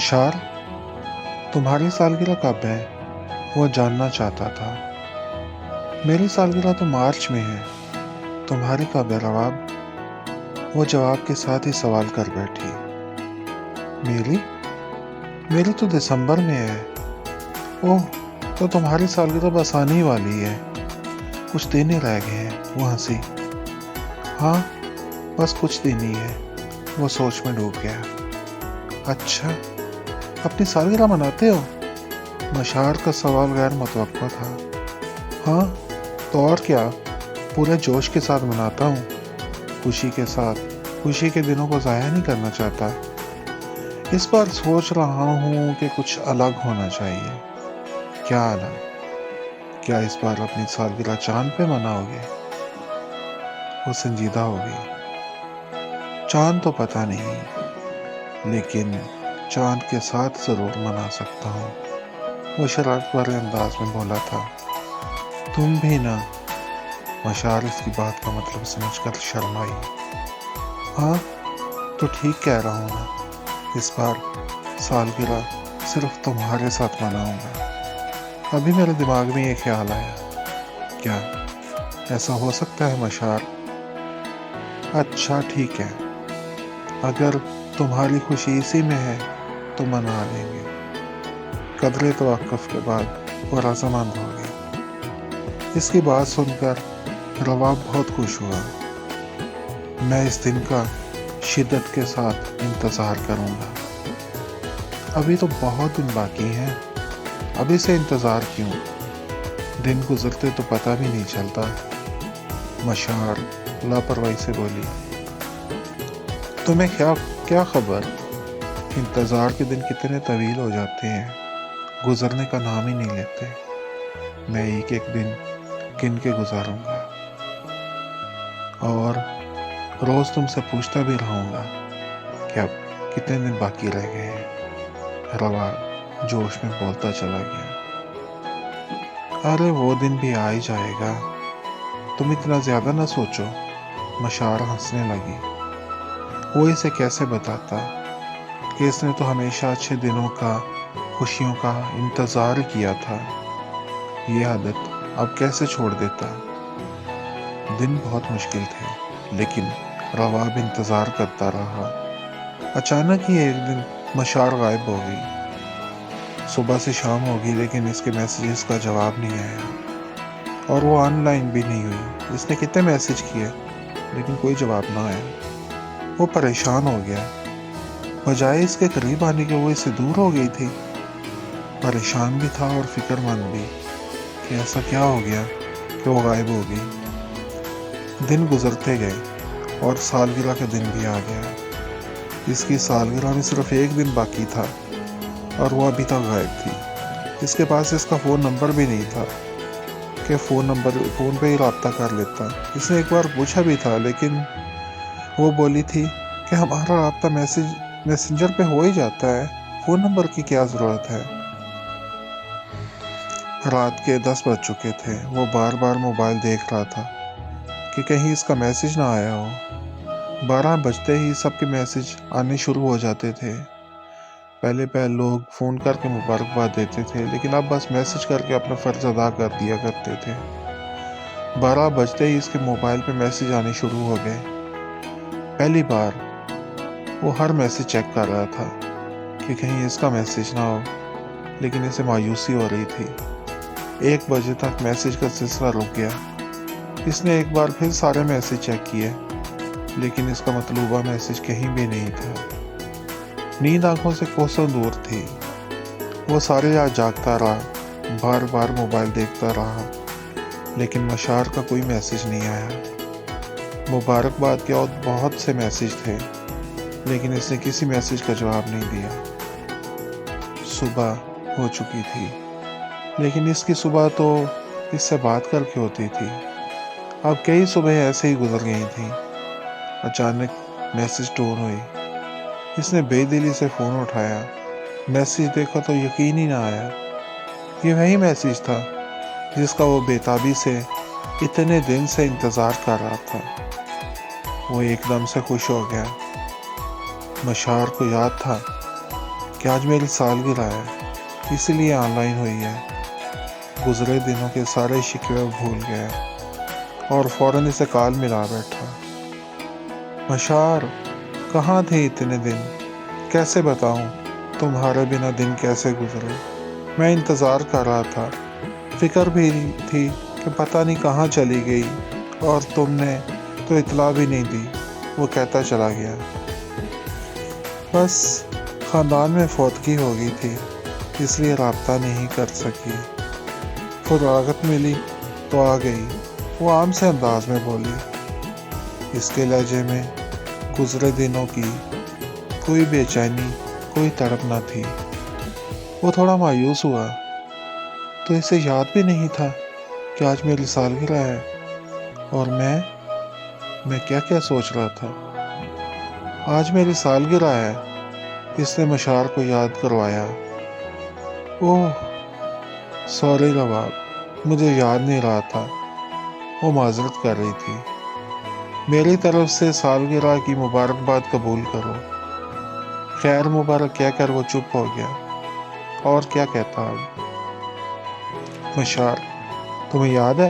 मशार, तुम्हारी सालगिरह कब है? वो जानना चाहता था। मेरी सालगिरह तो मार्च में है, तुम्हारी कब है रवाब? वो जवाब के साथ ही सवाल कर बैठी। मेरी मेरी तो दिसंबर में है। ओह, तो तुम्हारी सालगिरह बस आने ही वाली है, कुछ दिन ही रह गए हैं। वो हंसी। हाँ, बस कुछ दिन ही है। वो सोच में डूब गया। अच्छा, अपनी सालगिरह मनाते हो? मशार का सवाल गैर मुतवक्का था। हाँ, तो और क्या, पूरे जोश के साथ मनाता हूँ, खुशी के साथ। खुशी के दिनों को ज़ाया नहीं करना चाहता। इस बार सोच रहा हूँ कि कुछ अलग होना चाहिए। क्या अलग? क्या इस बार अपनी सालगिरह चांद पे मनाओगे? वो संजीदा हो गई। चांद तो पता नहीं, लेकिन चांद के साथ जरूर मना सकता हूँ, वो शरारत भरे अंदाज में बोला था। तुम भी ना? मशार इसकी बात का मतलब समझकर शर्माई। हाँ, तो ठीक कह रहा हूँ ना, इस बार सालगिरह सिर्फ तुम्हारे साथ मनाऊंगा। अभी मेरे दिमाग में ये ख्याल आया। क्या ऐसा हो सकता है मशार? अच्छा ठीक है, अगर तुम्हारी खुशी इसी में है तो मना लेंगे। कदरे तवक्कुफ के बाद वो रज़ामंद हो गया। इसकी बात सुनकर रवाब बहुत खुश हुआ। मैं इस दिन का शिद्दत के साथ इंतज़ार करूंगा। अभी तो बहुत दिन बाकी हैं, अभी से इंतज़ार क्यों? दिन गुजरते तो पता भी नहीं चलता। मशार लापरवाही से बोली। तुम्हें क्या क्या खबर? इंतज़ार के दिन कितने तवील हो जाते हैं, गुजरने का नाम ही नहीं लेते। मैं एक एक दिन गिन के गुजारूंगा और रोज तुमसे पूछता भी रहूंगा कि अब कितने दिन बाकी रह गए हैं। रवाब जोश में बोलता चला गया। अरे वो दिन भी आ ही जाएगा, तुम इतना ज्यादा ना सोचो। मशार हंसने लगी। वो इसे कैसे बताता कि इसने तो हमेशा अच्छे दिनों का, खुशियों का इंतजार किया था। ये आदत अब कैसे छोड़ देता? दिन बहुत मुश्किल थे, लेकिन रवाब इंतजार करता रहा। अचानक ही एक दिन मशार गायब हो गई। सुबह से शाम हो गई, लेकिन इसके मैसेजेस का जवाब नहीं आया और वो ऑनलाइन भी नहीं हुई। इसने कितने मैसेज किए, लेकिन कोई जवाब ना आया। वो परेशान हो गया। बजाय इसके करीब आने के वो इससे दूर हो गई थी। परेशान भी था और फिक्रमंद भी कि ऐसा क्या हो गया कि वो गायब हो गई। दिन गुजरते गए और सालगिरह का दिन भी आ गया। इसकी सालगिरह में सिर्फ एक दिन बाकी था और वो अभी तक गायब थी। इसके पास इसका फ़ोन नंबर भी नहीं था कि फ़ोन पे ही रब्ता कर लेता। इसने एक बार पूछा भी था, लेकिन वो बोली थी कि हमारा रब्ता मैसेंजर पे हो ही जाता है, फ़ोन नंबर की क्या ज़रूरत है। रात के 10 बज चुके थे। वो बार बार मोबाइल देख रहा था कि कहीं इसका मैसेज ना आया हो। 12 बजते ही सबके मैसेज आने शुरू हो जाते थे। पहले लोग फ़ोन करके मुबारकबाद देते थे, लेकिन अब बस मैसेज करके अपना फ़र्ज अदा कर दिया करते थे। 12 बजते ही इसके मोबाइल पे मैसेज आने शुरू हो गए। पहली बार वो हर मैसेज चेक कर रहा था कि कहीं इसका मैसेज ना हो, लेकिन इसे मायूसी हो रही थी। 1 बजे तक मैसेज का सिलसिला रुक गया। इसने एक बार फिर सारे मैसेज चेक किए, लेकिन इसका मतलूबा मैसेज कहीं भी नहीं था। नींद आंखों से कोसों दूर थी। वो सारी रात जागता रहा, बार बार मोबाइल देखता रहा, लेकिन मशार का कोई मैसेज नहीं आया। मुबारकबाद के और बहुत से मैसेज थे, लेकिन इसने किसी मैसेज का जवाब नहीं दिया। सुबह हो चुकी थी, लेकिन इसकी सुबह तो इससे बात करके होती थी। अब कई सुबह ऐसे ही गुजर गई थी। अचानक मैसेज टोन हुई। इसने बेदिली से फ़ोन उठाया। मैसेज देखा तो यकीन ही ना आया। ये वही मैसेज था जिसका वो बेताबी से इतने दिन से इंतज़ार कर रहा था। वो एकदम से खुश हो गया। मशार को याद था کہ آج میری سالگرہ ہے، اسی لیے آن لائن ہوئی ہے۔ گزرے دنوں کے سارے شکوے بھول گیا اور فوراً اسے کال ملا بیٹھا۔ مشار، کہاں تھے اتنے دن؟ کیسے بتاؤں تمہارے بنا دن کیسے گزرے؟ میں انتظار کر رہا تھا، فکر بھی تھی کہ پتہ نہیں کہاں چلی گئی، اور تم نے تو اطلاع بھی نہیں دی۔ وہ کہتا چلا گیا۔ بس خاندان میں فوتگی ہو گئی تھی، اس لیے رابطہ نہیں کر سکی۔ فراغت ملی تو آ گئی، وہ عام سے انداز میں بولی۔ اس کے لہجے میں گزرے دنوں کی کوئی بے چینی، کوئی تڑپ نہ تھی۔ وہ تھوڑا مایوس ہوا، تو اسے یاد بھی نہیں تھا کہ آج میری سالگرہ ہے، اور میں کیا کیا سوچ رہا تھا۔ آج میری سالگرہ ہے، اس نے مشار کو یاد کروایا۔ اوہ سوری رباب، مجھے یاد نہیں رہا تھا۔ وہ معذرت کر رہی تھی۔ میری طرف سے سالگرہ کی مبارکباد قبول کرو۔ خیر مبارک کہہ کر وہ چپ ہو گیا۔ اور کیا کہتا اب؟ مشار، تمہیں یاد ہے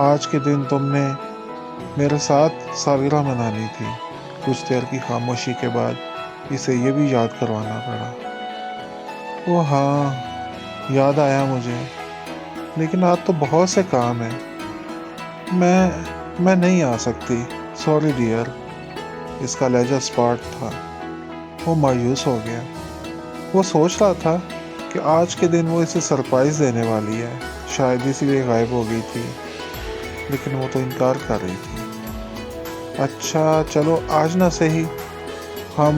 آج کے دن تم نے میرے ساتھ سالگرہ منانی تھی؟ کچھ دیر کی خاموشی کے بعد اسے یہ بھی یاد کروانا پڑا۔ وہ ہاں، یاد آیا مجھے، لیکن آج تو بہت سے کام ہیں، میں نہیں آ سکتی، سوری ڈیئر۔ اس کا لہجہ اسپاٹ تھا۔ وہ مایوس ہو گیا۔ وہ سوچ رہا تھا کہ آج کے دن وہ اسے سرپرائز دینے والی ہے، شاید اسی لیے غائب ہو گئی تھی، لیکن وہ تو انکار کر رہی تھی۔ اچھا چلو، آج نہ صحیح، ہم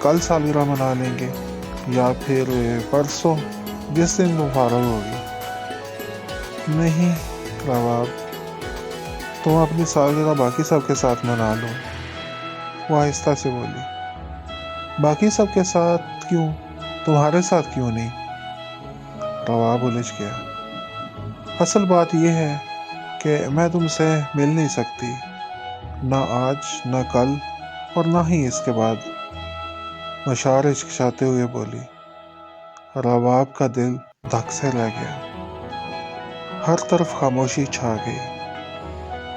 کل سالگرہ منا لیں گے، یا پھر پرسوں، جس دن وہ فارغ ہوگی۔ نہیں رباب، تم اپنی سالگرہ باقی سب کے ساتھ منا لو، وہ آہستہ سے بولی۔ باقی سب کے ساتھ کیوں؟ تمہارے ساتھ کیوں نہیں؟ رباب الجھ گیا۔ اصل بات یہ ہے کہ میں تم سے مل نہیں سکتی، نہ آج، نہ کل، اور نہ ہی اس کے بعد، مشار ہچکچاتے ہوئے بولی۔ رباب کا دل دھک سے رہ گیا۔ ہر طرف خاموشی چھا گئی۔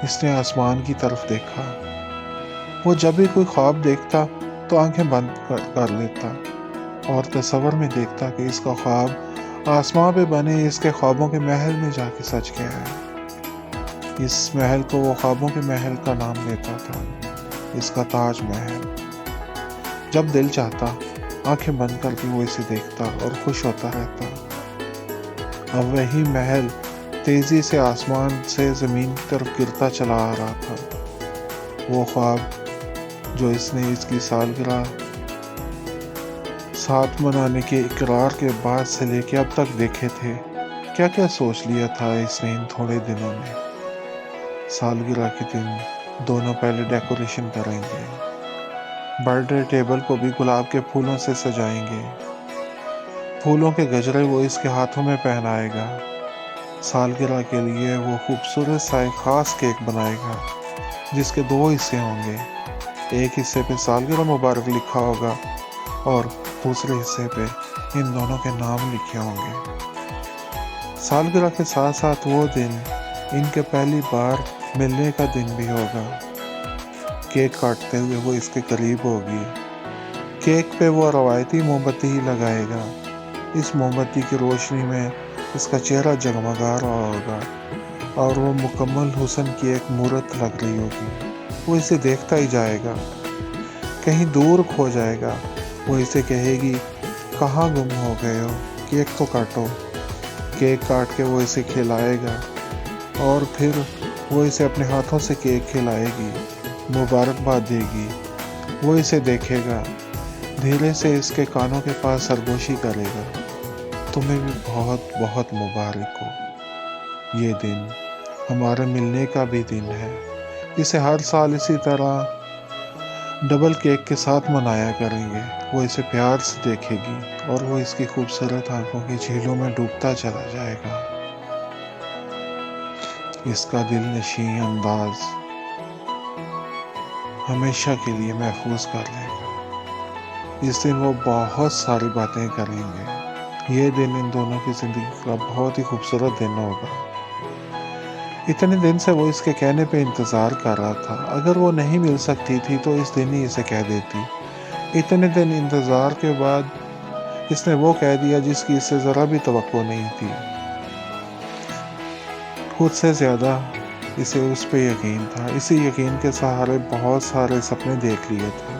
اس نے آسمان کی طرف دیکھا۔ وہ جب بھی کوئی خواب دیکھتا تو آنکھیں بند کر لیتا اور تصور میں دیکھتا کہ اس کا خواب آسمان پہ بنے اس کے خوابوں کے محل میں جا کے سچ گیا ہے۔ اس محل کو وہ خوابوں کے محل کا نام دیتا تھا، اس کا تاج محل۔ جب دل چاہتا آنکھیں بند کر کے وہ اسے دیکھتا اور خوش ہوتا رہتا۔ اب وہی محل تیزی سے آسمان سے زمین کی طرف گرتا چلا آ رہا تھا۔ وہ خواب جو اس نے اس کی سالگرہ ساتھ منانے کے اقرار کے بعد سے لے کے اب تک دیکھے تھے، کیا کیا سوچ لیا تھا اس نے ان تھوڑے دنوں میں۔ سالگرہ کے دن دونوں پہلے ڈیکوریشن کریں گے، برتھ ڈے ٹیبل کو بھی گلاب کے پھولوں سے سجائیں گے، پھولوں کے گجرے وہ اس کے ہاتھوں میں پہنائے گا۔ سالگرہ کے لیے وہ خوبصورت سا ایک خاص کیک بنائے گا جس کے 2 حصے ہوں گے، ایک حصے پہ سالگرہ مبارک لکھا ہوگا اور دوسرے حصے پہ ان دونوں کے نام لکھے ہوں گے۔ سالگرہ کے ساتھ ساتھ وہ دن ان کے پہلی بار ملنے کا دن بھی ہوگا۔ کیک کاٹتے ہوئے وہ اس کے قریب ہوگی۔ کیک پہ وہ روایتی موم بتی ہی لگائے گا۔ اس موم بتی کی روشنی میں اس کا چہرہ جگمگا رہا ہوگا اور وہ مکمل حسن کی ایک مورت لگ رہی ہوگی۔ وہ اسے دیکھتا ہی جائے گا، کہیں دور کھو جائے گا۔ وہ اسے کہے گی، کہاں گم ہو گئے ہو، کیک تو کاٹو۔ کیک کاٹ کے وہ اسے کھلائے گا اور پھر وہ اسے اپنے ہاتھوں سے کیک کھلائے گی، مبارکباد دے گی۔ وہ اسے دیکھے گا، دھیرے سے اس کے کانوں کے پاس سرگوشی کرے گا، تمہیں بھی بہت بہت مبارک ہو۔ یہ دن ہمارے ملنے کا بھی دن ہے، اسے ہر سال اسی طرح ڈبل کیک کے ساتھ منایا کریں گے۔ وہ اسے پیار سے دیکھے گی اور وہ اس کی خوبصورت آنکھوں کی جھیلوں میں ڈوبتا چلا جائے گا۔ اس کا دل نشیں انداز ہمیشہ کے لیے محفوظ کر لے گا۔ इस दिन वो बहुत सारी बातें करेंगे। ये दिन इन दोनों की जिंदगी का बहुत ही खूबसूरत दिन होगा। इतने दिन से वो इसके कहने पे इंतजार कर रहा था। अगर वो नहीं मिल सकती थी तो इस दिन ही इसे कह देती। इतने दिन इंतजार के बाद इसने वो कह दिया जिसकी इससे जरा भी तवक्को नहीं थी। खुद से ज्यादा इसे उस पे यकीन था। इसी यकीन के सहारे बहुत सारे सपने देख लिए थे।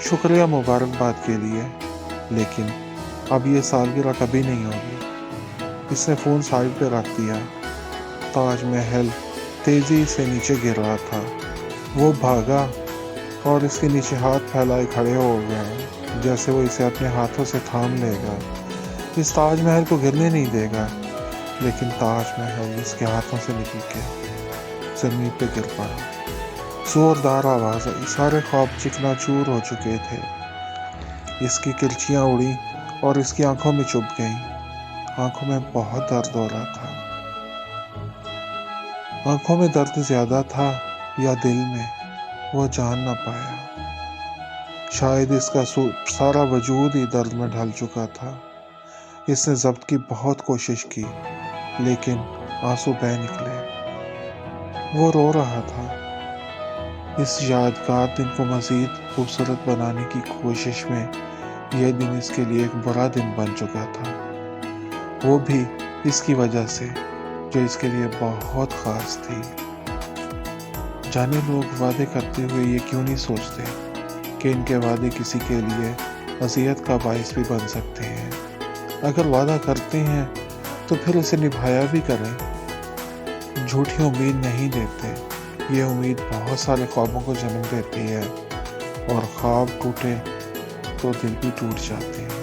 शुक्रिया मुबारकबाद के लिए, लेकिन अब ये सालगिरह कभी नहीं होगी। इसने फ़ोन साइड पे रख दिया। ताजमहल तेज़ी से नीचे गिर रहा था। वो भागा और इसके नीचे हाथ फैलाए खड़े हो गए, जैसे वो इसे अपने हाथों से थाम लेगा, इस ताजमहल को गिरने नहीं देगा। लेकिन ताजमहल इसके हाथों से निकल के ज़मीन पे गिर पड़ा। जोरदार आवाज़ आई। सारे ख्वाब चिकनाचूर हो चुके थे। इसकी किरचियाँ उड़ी और इसकी आंखों में चुभ गईं। आंखों में बहुत दर्द हो रहा था। आंखों में दर्द ज्यादा था या दिल में, वो जान ना पाया। शायद इसका सारा वजूद ही दर्द में ढल चुका था। इसने जब्त की बहुत कोशिश की, लेकिन आंसू बह निकले। वो रो रहा था। इस यादगार दिन को मज़ीद खूबसूरत बनाने की कोशिश में यह दिन इसके लिए एक बुरा दिन बन चुका था, वो भी इसकी वजह से जो इसके लिए बहुत ख़ास थी। जाने लोग वादे करते हुए ये क्यों नहीं सोचते कि इनके वादे किसी के लिए अज़ियत का बाइस भी बन सकते हैं। अगर वादा करते हैं तो फिर उसे निभाया भी करें। झूठी उम्मीद नहीं देते। ये उम्मीद बहुत सारे ख्वाबों को जन्म देती है, और ख्वाब टूटे तो दिल भी टूट जाते हैं।